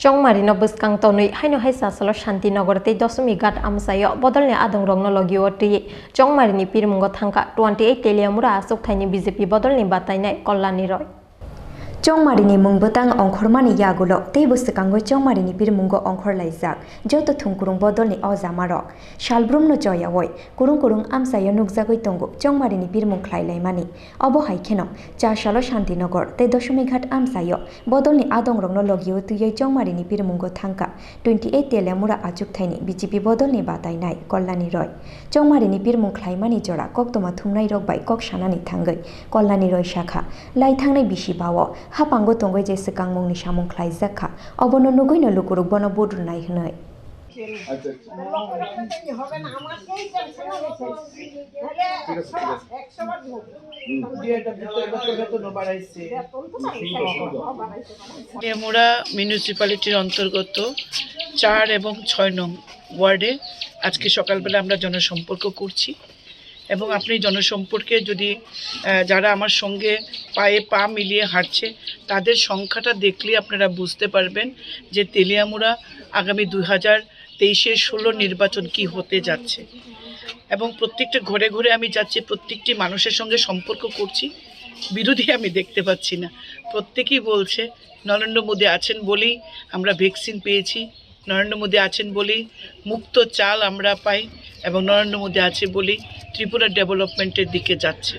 Chongbari no buskang tonui haino haisa salo Santinagar 28Teliamura Amchaio bodolni adongrongno logio tri Chongbari ni Pirmungo Thangkha 28Teliamura Achukthaini BJP bodolni batainai Kalyani roi Chongbari ni mungbotang ongkhormani yagulo tei buskangoi Chongbari ni Pirmungo ongkhor laijak joto thungkurung bodolni ojamarok salbrumno joyawoi kurung Amchaio nukjagoi tongo Chongbari ni Pirmung khlailaimani obo haikheno 4 salo Santinagar tei Dashmighat Amchaio bodolni adongrongno logio tuyoi Chongbari ni Pirmungo Thangkha 28Teliamura Achukthaini BJP bodolni batainai Kalyani roi Chongbari ni Pirmung khlaimani jora koktoma thungnai rok bai kok sanani thangoi Kalyani roi shakha lai thangnai bisi bawo hapango tongoi je sekangmung ni samung khlaijak obono nugoino lukuruk bono bodrunai hnai Teliamura মিউনিসিপ্যালিটির অন্তর্গত 4 এবং 6 নং ওয়ার্ডে আজকে সকালবেলা আমরা জনসম্পর্ক করছি এবং আপনি জনসম্পর্কে যদি যারা আমার সঙ্গে পায়ে পা মিলিয়ে হাঁটছে তাদের সংখ্যাটা দেখলে আপনারা বুঝতে পারবেন যে তেলিয়ামুড়া আগামী 2023-এর 16 নির্বাচন কি হতে যাচ্ছে এবং প্রত্যেকটা ঘরে ঘরে আমি যাচ্ছি প্রত্যেকটি মানুষের সঙ্গে সম্পর্ক করছি বিরোধী আমি দেখতে পাচ্ছি না প্রত্যেকেই বলছে নরেন্দ্র মোদী আছেন বলেই আমরা ভ্যাকসিন পেয়েছি নরেন্দ্র মোদী আছেন বলেই মুক্ত চাল আমরা পাই এবং নরেন্দ্র মোদী আছে বলেই ত্রিপুরা ডেভেলপমেন্টের দিকে যাচ্ছে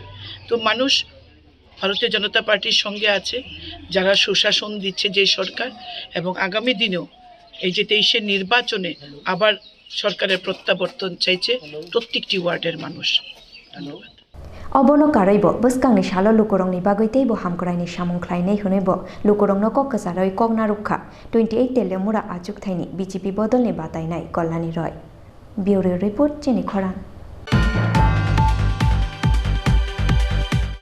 তো মানুষ ভারতীয় জনতা পার্টির সঙ্গে আছে যারা সুশাসন দিচ্ছে যে সরকার এবং আগামী দিনেও এই যে 23-এর নির্বাচনে আবার সরকারের প্রত্যাবর্তন চাইছে প্রত্যেকটি ওয়ার্ডের মানুষ ধন্যবাদ Obono karaibo buskangni salo lukurongni bagoi teibo hamkraini samung khlainai hunaibo lukurongno kok kasaroi kogna rukha 28Teliamura Achukthaini BJP bodolni batainai Kalyani roi Bureau Report Chini Khorang